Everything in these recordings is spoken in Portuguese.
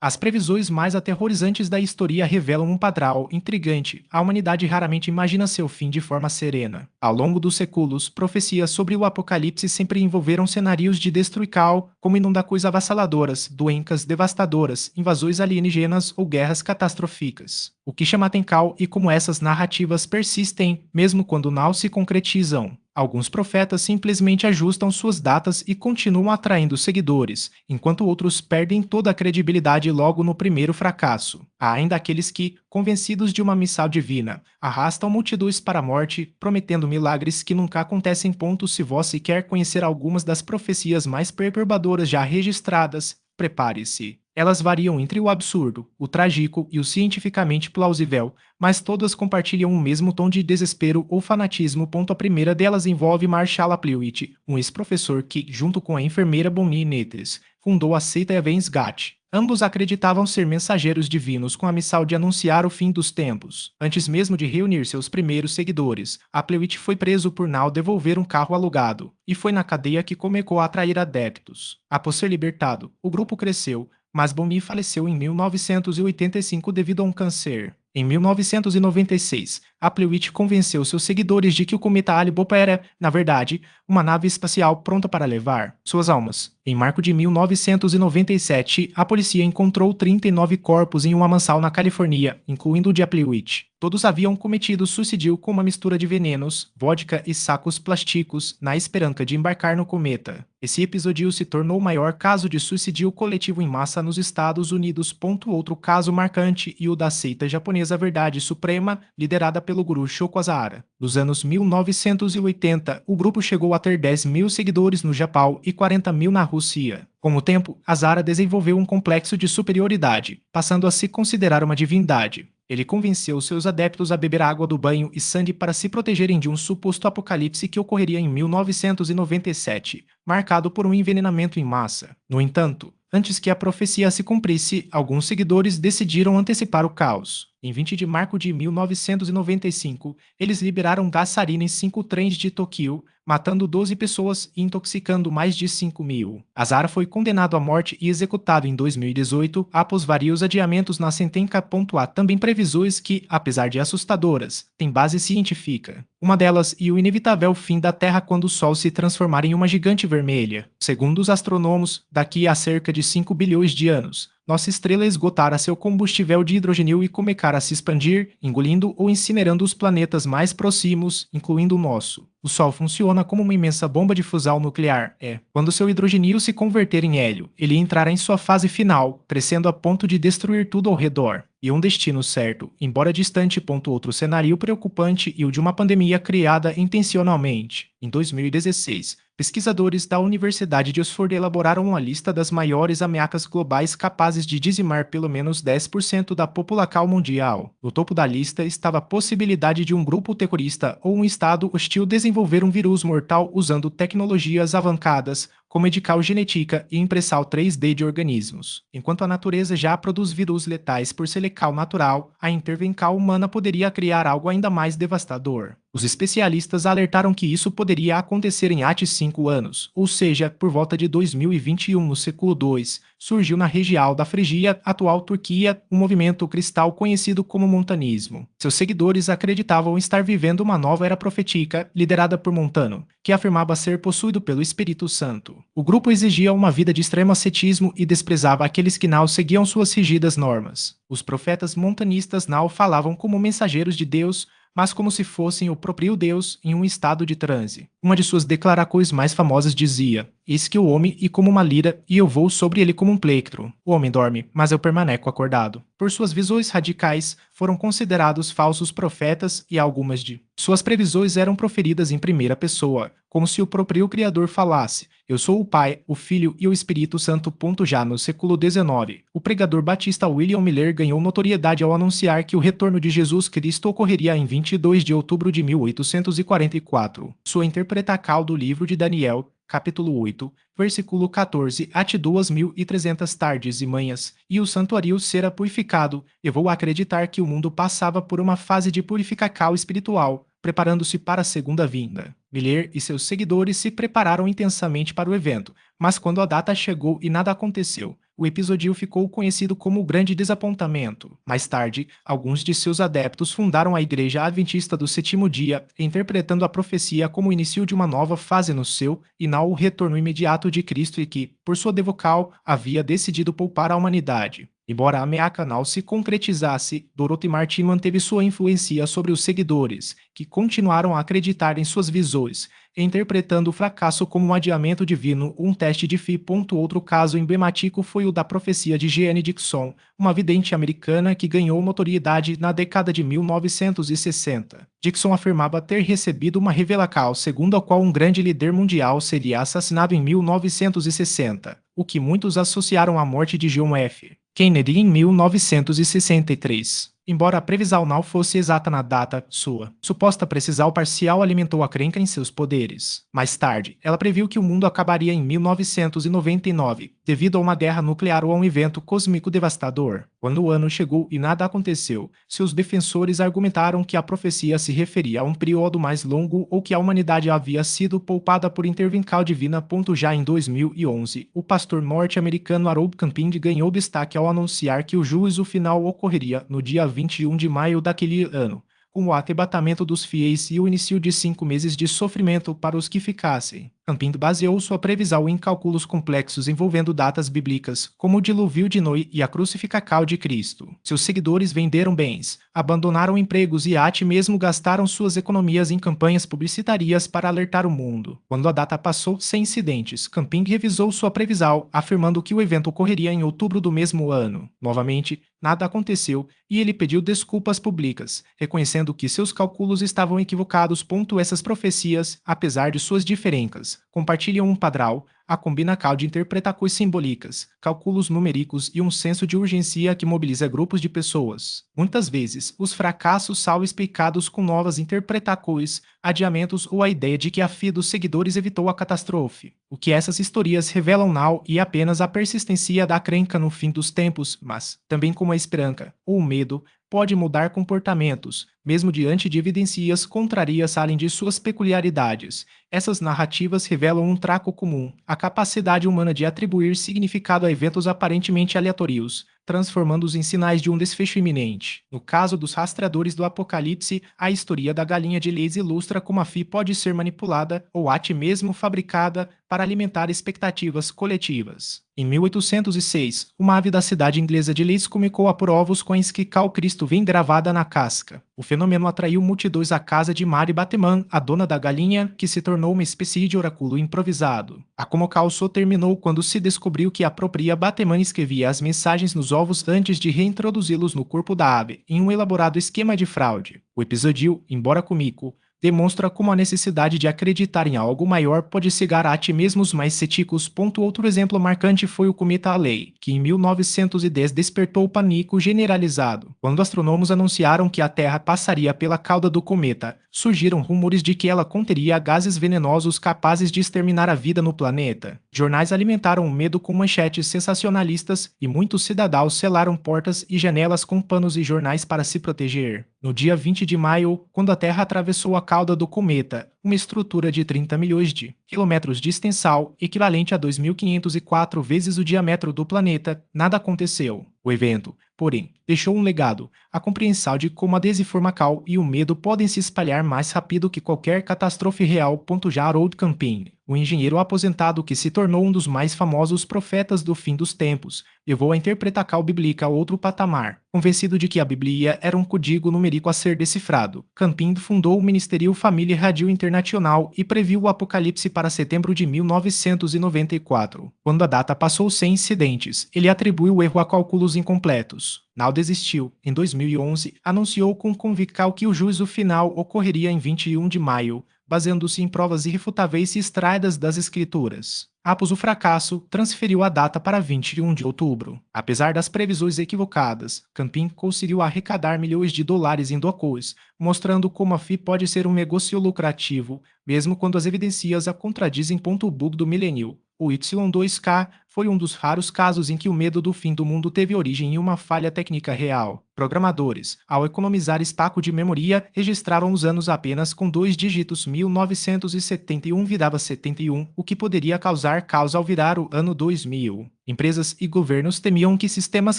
As previsões mais aterrorizantes da história revelam um padrão intrigante. A humanidade raramente imagina seu fim de forma serena. Ao longo dos séculos, profecias sobre o apocalipse sempre envolveram cenários de destruição, como inundações avassaladoras, doenças devastadoras, invasões alienígenas ou guerras catastróficas. O que chama atenção é como essas narrativas persistem, mesmo quando não se concretizam. Alguns profetas simplesmente ajustam suas datas e continuam atraindo seguidores, enquanto outros perdem toda a credibilidade logo no primeiro fracasso. Há ainda aqueles que, convencidos de uma missão divina, arrastam multidões para a morte, prometendo milagres que nunca acontecem. Se você quer conhecer algumas das profecias mais perturbadoras já registradas, prepare-se. Elas variam entre o absurdo, o trágico e o cientificamente plausível, mas todas compartilham o mesmo tom de desespero ou fanatismo. A primeira delas envolve Marshall Applewhite, um ex-professor que, junto com a enfermeira Bonnie Netes, fundou a seita Evans Gate. Ambos acreditavam ser mensageiros divinos com a missão de anunciar o fim dos tempos. Antes mesmo de reunir seus primeiros seguidores, Applewhite foi preso por não devolver um carro alugado, e foi na cadeia que começou a atrair adeptos. Após ser libertado, o grupo cresceu, mas Bonnie faleceu em 1985 devido a um câncer. Em 1996, Applewhite convenceu seus seguidores de que o cometa Hale-Bopp era, na verdade, uma nave espacial pronta para levar suas almas. Em março de 1997, a polícia encontrou 39 corpos em uma mansão na Califórnia, incluindo o de Applewhite. Todos haviam cometido suicídio com uma mistura de venenos, vodka e sacos plásticos, na esperança de embarcar no cometa. Esse episódio se tornou o maior caso de suicídio coletivo em massa nos Estados Unidos. Outro caso marcante e o da seita japonesa Verdade Suprema, liderada pelo guru Shoko Asahara. Nos anos 1980, o grupo chegou a ter 10 mil seguidores no Japão e 40 mil na Rússia. Com o tempo, Asahara desenvolveu um complexo de superioridade, passando a se considerar uma divindade. Ele convenceu seus adeptos a beber água do banho e sangue para se protegerem de um suposto apocalipse que ocorreria em 1997, marcado por um envenenamento em massa. No entanto, antes que a profecia se cumprisse, alguns seguidores decidiram antecipar o caos. Em 20 de março de 1995, eles liberaram gás sarin em 5 trens de Tóquio, matando 12 pessoas e intoxicando mais de 5 mil. Asahara foi condenado à morte e executado em 2018 após vários adiamentos na sentença. Há também previsões que, apesar de assustadoras, têm base científica. Uma delas é o inevitável fim da Terra quando o Sol se transformar em uma gigante vermelha. Segundo os astrônomos, daqui a cerca de 5 bilhões de anos, nossa estrela esgotará seu combustível de hidrogênio e começará a se expandir, engolindo ou incinerando os planetas mais próximos, incluindo o nosso. O Sol funciona como uma imensa bomba de fusão nuclear. Quando seu hidrogênio se converter em hélio, ele entrará em sua fase final, crescendo a ponto de destruir tudo ao redor. E um destino certo, embora distante. Outro cenário preocupante e o de uma pandemia criada intencionalmente. Em 2016, pesquisadores da Universidade de Oxford elaboraram uma lista das maiores ameaças globais capazes de dizimar pelo menos 10% da população mundial. No topo da lista estava a possibilidade de um grupo terrorista ou um estado hostil desenvolver um vírus mortal usando tecnologias avançadas, como medical genética e impressão 3D de organismos. Enquanto a natureza já produz vírus letais por seleção natural, a intervenção humana poderia criar algo ainda mais devastador. Os especialistas alertaram que isso poderia acontecer em até 5 anos, ou seja, por volta de 2021, no século II, surgiu na região da Frígia, atual Turquia, um movimento cristão conhecido como montanismo. Seus seguidores acreditavam estar vivendo uma nova era profética, liderada por Montano, que afirmava ser possuído pelo Espírito Santo. O grupo exigia uma vida de extremo ascetismo e desprezava aqueles que não seguiam suas rígidas normas. Os profetas montanistas não falavam como mensageiros de Deus, mas como se fossem o próprio Deus em um estado de transe. Uma de suas declarações mais famosas dizia: "Eis que o homem é como uma lira, e eu vou sobre ele como um plectro. O homem dorme, mas eu permaneço acordado." Por suas visões radicais, foram considerados falsos profetas e algumas de suas previsões eram proferidas em primeira pessoa, como se o próprio Criador falasse: "Eu sou o Pai, o Filho e o Espírito Santo." Já no século XIX, o pregador batista William Miller ganhou notoriedade ao anunciar que o retorno de Jesus Cristo ocorreria em 22 de outubro de 1844. Sua interpretação do livro de Daniel, capítulo 8, versículo 14, até 2300 tardes e manhãs, e o santuário será purificado. Eu vou acreditar que o mundo passava por uma fase de purificação espiritual, preparando-se para a segunda vinda. Miller e seus seguidores se prepararam intensamente para o evento, mas quando a data chegou e nada aconteceu, o episódio ficou conhecido como o Grande Desapontamento. Mais tarde, alguns de seus adeptos fundaram a Igreja Adventista do Sétimo Dia, interpretando a profecia como o início de uma nova fase no seu e não o retorno imediato de Cristo e que, por sua devocal, havia decidido poupar a humanidade. Embora a ameaça não se concretizasse, Dorothy Martin manteve sua influência sobre os seguidores, que continuaram a acreditar em suas visões, interpretando o fracasso como um adiamento divino, um teste de fé. Outro caso emblemático foi o da profecia de Jeanne Dixon, uma vidente americana que ganhou notoriedade na década de 1960. Dixon afirmava ter recebido uma revelação segundo a qual um grande líder mundial seria assassinado em 1960, o que muitos associaram à morte de John F. Kennedy em 1963. Embora a previsão não fosse exata na data, sua suposta precisão parcial alimentou a crença em seus poderes. Mais tarde, ela previu que o mundo acabaria em 1999, devido a uma guerra nuclear ou a um evento cósmico devastador. Quando o ano chegou e nada aconteceu, seus defensores argumentaram que a profecia se referia a um período mais longo ou que a humanidade havia sido poupada por intervenção divina. Já em 2011, o pastor norte-americano Harold Camping ganhou destaque ao anunciar que o juízo final ocorreria no dia 21 de maio daquele ano, com o arrebatamento dos fiéis e o início de 5 meses de sofrimento para os que ficassem. Camping baseou sua previsão em cálculos complexos envolvendo datas bíblicas, como o dilúvio de Noé e a crucificação de Cristo. Seus seguidores venderam bens, abandonaram empregos e até mesmo gastaram suas economias em campanhas publicitárias para alertar o mundo. Quando a data passou sem incidentes, Camping revisou sua previsão, afirmando que o evento ocorreria em outubro do mesmo ano. Novamente, nada aconteceu e ele pediu desculpas públicas, reconhecendo que seus cálculos estavam equivocados. Essas profecias, apesar de suas diferenças, compartilham um padrão, a combinação de interpretações simbólicas, cálculos numéricos e um senso de urgência que mobiliza grupos de pessoas. Muitas vezes, os fracassos são explicados com novas interpretações, adiamentos ou a ideia de que a fé dos seguidores evitou a catástrofe. O que essas histórias revelam não é apenas a persistência da crença no fim dos tempos, mas também como a esperança, ou o medo, pode mudar comportamentos, mesmo diante de evidências contrárias além de suas peculiaridades. Essas narrativas revelam um traço comum, a capacidade humana de atribuir significado a eventos aparentemente aleatórios, transformando-os em sinais de um desfecho iminente. No caso dos rastreadores do Apocalipse, a história da galinha de leis ilustra como a fé pode ser manipulada ou até mesmo fabricada para alimentar expectativas coletivas. Em 1806, uma ave da cidade inglesa de Leeds comunicou por ovos com a inscrição Cristo vem gravada na casca. O fenômeno atraiu multidões à casa de Mary Bateman, a dona da galinha, que se tornou uma espécie de oráculo improvisado. A comocal só terminou quando se descobriu que a própria Bateman escrevia as mensagens nos ovos antes de reintroduzi-los no corpo da ave, em um elaborado esquema de fraude. O episódio, embora cômico, demonstra como a necessidade de acreditar em algo maior pode cegar até mesmo os mais céticos. Outro exemplo marcante foi o cometa Halley, que em 1910 despertou pânico generalizado. Quando astrônomos anunciaram que a Terra passaria pela cauda do cometa, surgiram rumores de que ela conteria gases venenosos capazes de exterminar a vida no planeta. Jornais alimentaram o medo com manchetes sensacionalistas e muitos cidadãos selaram portas e janelas com panos e jornais para se proteger. No dia 20 de maio, quando a Terra atravessou a cauda do cometa, uma estrutura de 30 milhões de quilômetros de extensão, equivalente a 2.504 vezes o diâmetro do planeta, nada aconteceu. O evento, porém, deixou um legado, a compreensão de como a desinformação e o medo podem se espalhar mais rápido que qualquer catástrofe real. Já Harold Camping, o engenheiro aposentado que se tornou um dos mais famosos profetas do fim dos tempos, levou a interpretação bíblica a outro patamar. Convencido de que a Bíblia era um código numérico a ser decifrado, Camping fundou o Ministério Família Radio Internacional e previu o Apocalipse para setembro de 1994. Quando a data passou sem incidentes, ele atribuiu o erro a cálculos incompletos. Não desistiu. Em 2011, anunciou com convicção que o juízo final ocorreria em 21 de maio, baseando-se em provas irrefutáveis e extraídas das Escrituras. Após o fracasso, transferiu a data para 21 de outubro. Apesar das previsões equivocadas, Camping conseguiu arrecadar milhões de dólares em doações, mostrando como a fé pode ser um negócio lucrativo, mesmo quando as evidências a contradizem. O bug do milênio. O Y2K foi um dos raros casos em que o medo do fim do mundo teve origem em uma falha técnica real. Programadores, ao economizar espaço de memória, registraram os anos apenas com dois dígitos 1971 virava 71, o que poderia causar caos ao virar o ano 2000. Empresas e governos temiam que sistemas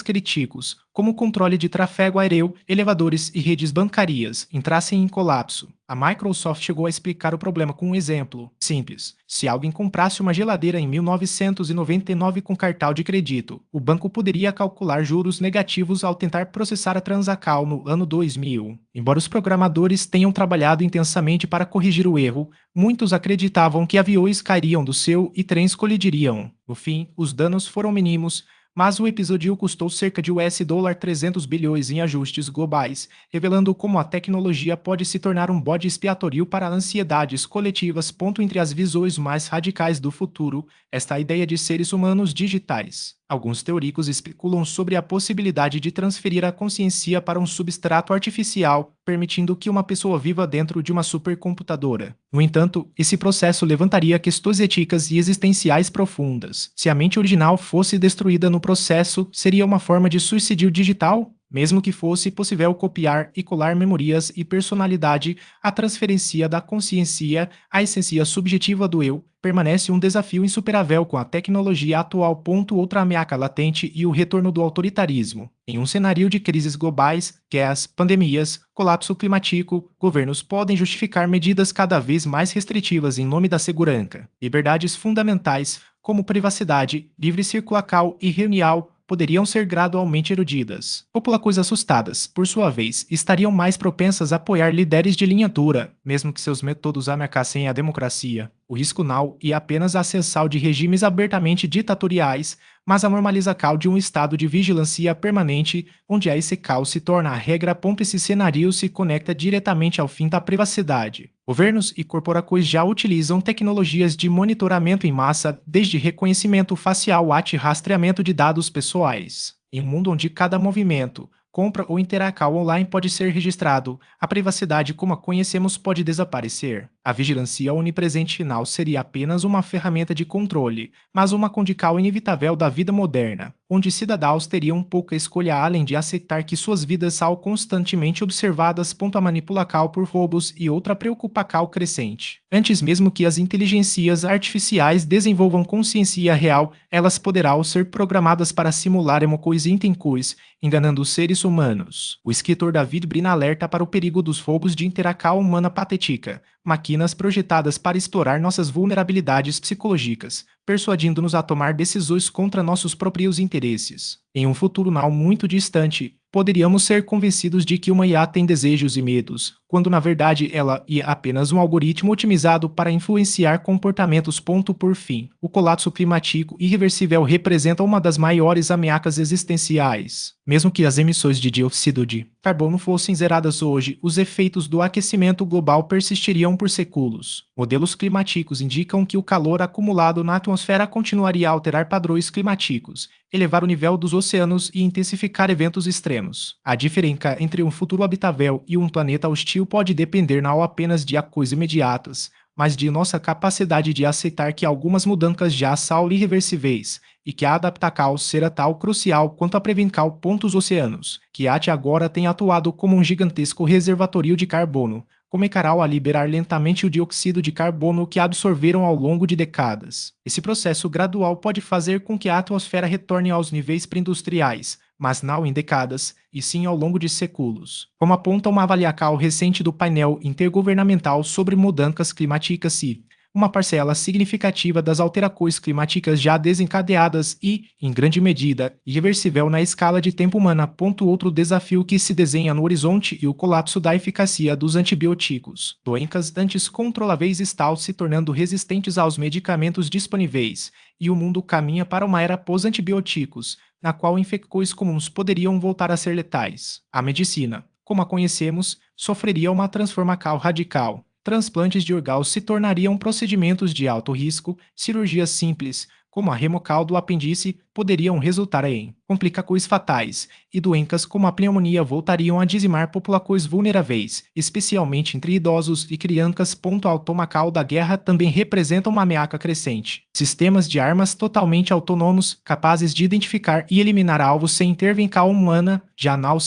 críticos, como controle de tráfego aéreo, elevadores e redes bancárias, entrassem em colapso. A Microsoft chegou a explicar o problema com um exemplo simples. Se alguém comprasse uma geladeira em 1999 com cartão de crédito, o banco poderia calcular juros negativos ao tentar processar a transação no ano 2000. Embora os programadores tenham trabalhado intensamente para corrigir o erro, muitos acreditavam que aviões cairiam do céu e trens colidiriam. No fim, os danos foram mínimos, mas o episódio custou cerca de US$ 300 bilhões em ajustes globais, revelando como a tecnologia pode se tornar um bode expiatório para ansiedades coletivas. Entre as visões mais radicais do futuro, está a ideia de seres humanos digitais. Alguns teóricos especulam sobre a possibilidade de transferir a consciência para um substrato artificial, permitindo que uma pessoa viva dentro de uma supercomputadora. No entanto, esse processo levantaria questões éticas e existenciais profundas. Se a mente original fosse destruída no processo, seria uma forma de suicídio digital? Mesmo que fosse possível copiar e colar memórias e personalidade, a transferência da consciência, a essência subjetiva do eu, permanece um desafio insuperável com a tecnologia atual. Outra ameaça latente e o retorno do autoritarismo. Em um cenário de crises globais, guerras, pandemias, colapso climático, governos podem justificar medidas cada vez mais restritivas em nome da segurança. Liberdades fundamentais, como privacidade, livre circulação e reunião, poderiam ser gradualmente erodidas. Populações assustadas, por sua vez, estariam mais propensas a apoiar líderes de linha dura, mesmo que seus métodos ameaçassem a democracia. O risco não é apenas a ascensão de regimes abertamente ditatoriais, mas a normalização de um estado de vigilância permanente, onde esse caos se torna a regra. Esse cenário se conecta diretamente ao fim da privacidade. Governos e corporações já utilizam tecnologias de monitoramento em massa, desde reconhecimento facial até rastreamento de dados pessoais. Em um mundo onde cada movimento, compra ou interação online pode ser registrado, a privacidade como a conhecemos pode desaparecer. A vigilância onipresente não seria apenas uma ferramenta de controle, mas uma condição inevitável da vida moderna, onde cidadãos teriam pouca escolha além de aceitar que suas vidas são constantemente observadas. A manipulação por roubos e outra preocupação crescente. Antes mesmo que as inteligências artificiais desenvolvam consciência real, elas poderão ser programadas para simular emoções intensos, enganando os seres humanos. O escritor David Brin alerta para o perigo dos roubos de interação humana patética, máquinas projetadas para explorar nossas vulnerabilidades psicológicas, persuadindo-nos a tomar decisões contra nossos próprios interesses. Em um futuro não muito distante, poderíamos ser convencidos de que uma IA tem desejos e medos, quando na verdade ela é apenas um algoritmo otimizado para influenciar comportamentos. Por fim, o colapso climático irreversível representa uma das maiores ameaças existenciais. Mesmo que as emissões de dióxido de carbono fossem zeradas hoje, os efeitos do aquecimento global persistiriam por séculos. Modelos climáticos indicam que o calor acumulado na atmosfera continuaria a alterar padrões climáticos, elevar o nível dos oceanos e intensificar eventos extremos. A diferença entre um futuro habitável e um planeta hostil pode depender não apenas de coisas imediatas, mas de nossa capacidade de aceitar que algumas mudanças já são irreversíveis e que a adaptação será tão crucial quanto a prevenção. Os oceanos, que até agora têm atuado como um gigantesco reservatório de carbono, começarão a liberar lentamente o dióxido de carbono que absorveram ao longo de décadas. Esse processo gradual pode fazer com que a atmosfera retorne aos níveis pré-industriais, mas não em décadas, e sim ao longo de séculos. Como aponta uma avaliação recente do painel intergovernamental sobre mudanças climáticas e uma parcela significativa das alterações climáticas já desencadeadas e, em grande medida, irreversível na escala de tempo humana. Outro desafio que se desenha no horizonte é o colapso da eficácia dos antibióticos. Doenças antes controláveis estão se tornando resistentes aos medicamentos disponíveis, e o mundo caminha para uma era pós-antibióticos, na qual infecções comuns poderiam voltar a ser letais. A medicina, como a conhecemos, sofreria uma transformação radical. Transplantes de órgãos se tornariam procedimentos de alto risco, cirurgias simples, como a remocal do apêndice, poderiam resultar em complicações fatais, e doenças como a pneumonia voltariam a dizimar populações vulneráveis, especialmente entre idosos e crianças. Automacal da guerra também representa uma ameaça crescente. Sistemas de armas totalmente autônomos, capazes de identificar e eliminar alvos sem intervenção humana, já não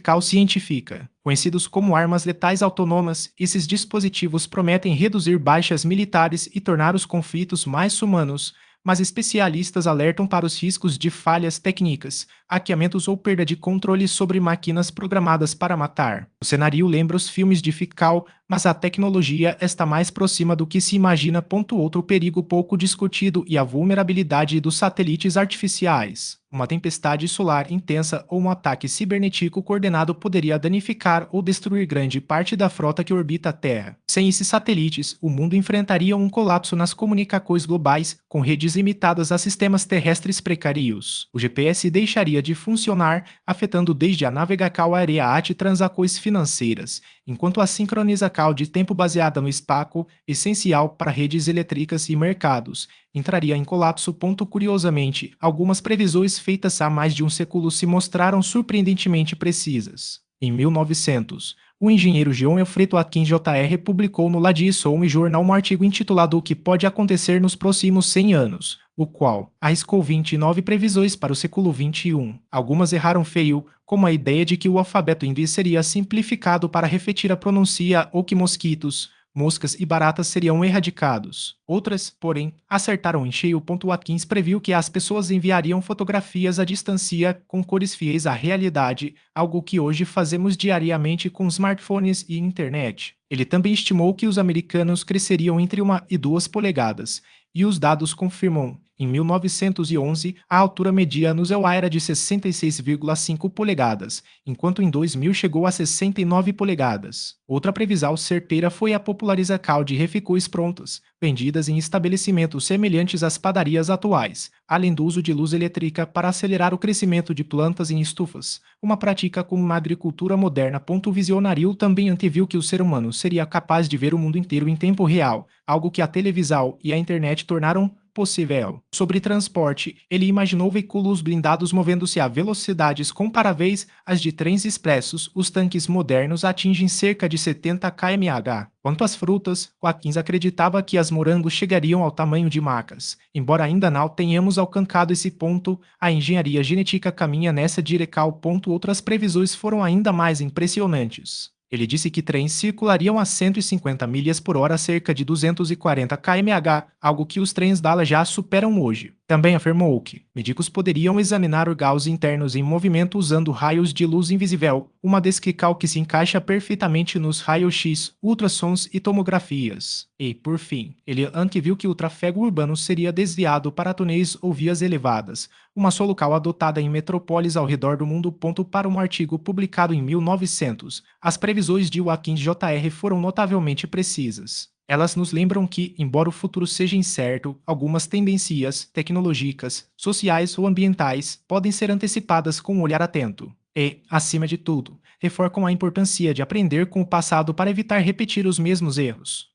cal científica. Conhecidos como armas letais autônomas, esses dispositivos prometem reduzir baixas militares e tornar os conflitos mais humanos, mas especialistas alertam para os riscos de falhas técnicas, hackeamentos ou perda de controle sobre máquinas programadas para matar. O cenário lembra os filmes de ficção, mas a tecnologia está mais próxima do que se imagina. Outro perigo pouco discutido é a vulnerabilidade dos satélites artificiais. Uma tempestade solar intensa ou um ataque cibernético coordenado poderia danificar ou destruir grande parte da frota que orbita a Terra. Sem esses satélites, o mundo enfrentaria um colapso nas comunicações globais, com redes limitadas a sistemas terrestres precários. O GPS deixaria de funcionar, afetando desde a navegação aérea até transações financeiras, enquanto a sincronização de tempo baseada no espaço, essencial para redes elétricas e mercados, entraria em colapso. Curiosamente, algumas previsões feitas há mais de um século se mostraram surpreendentemente precisas. Em 1900, o engenheiro John Alfredo Atkins Jr. publicou no Laddison Journal um artigo intitulado O que pode acontecer nos próximos 100 anos, o qual arriscou 29 previsões para o século XXI. Algumas erraram feio, como a ideia de que o alfabeto hindi seria simplificado para refletir a pronúncia ou que mosquitos, moscas e baratas seriam erradicados. Outras, porém, acertaram em cheio. Atkins previu que as pessoas enviariam fotografias à distância com cores fiéis à realidade, algo que hoje fazemos diariamente com smartphones e internet. Ele também estimou que os americanos cresceriam entre 1 e 2 polegadas, e os dados confirmam. Em 1911, a altura média no céu era de 66,5 polegadas, enquanto em 2000 chegou a 69 polegadas. Outra previsão certeira foi a popularização de refeições prontas, vendidas em estabelecimentos semelhantes às padarias atuais, além do uso de luz elétrica para acelerar o crescimento de plantas em estufas, uma prática como uma agricultura moderna. O visionário também anteviu que o ser humano seria capaz de ver o mundo inteiro em tempo real, algo que a televisão e a internet tornaram possível. Sobre transporte, ele imaginou veículos blindados movendo-se a velocidades comparáveis às de trens expressos. Os tanques modernos atingem cerca de 70 km/h. Quanto às frutas, Atkins acreditava que as morangos chegariam ao tamanho de macas. Embora ainda não tenhamos alcançado esse ponto, a engenharia genética caminha nessa direção. Outras previsões foram ainda mais impressionantes. Ele disse que trens circulariam a 150 milhas por hora, cerca de 240 km/h, algo que os trens Dala já superam hoje. Também afirmou que médicos poderiam examinar órgãos internos em movimento usando raios de luz invisível, uma descrição que se encaixa perfeitamente nos raios-x, ultrassons e tomografias. E, por fim, ele anteviu que o tráfego urbano seria desviado para túneis ou vias elevadas, uma solução adotada em metrópoles ao redor do mundo. Para um artigo publicado em 1900, as previsões de Atkins Jr. foram notavelmente precisas. Elas nos lembram que, embora o futuro seja incerto, algumas tendências tecnológicas, sociais ou ambientais podem ser antecipadas com um olhar atento. E, acima de tudo, reforçam a importância de aprender com o passado para evitar repetir os mesmos erros.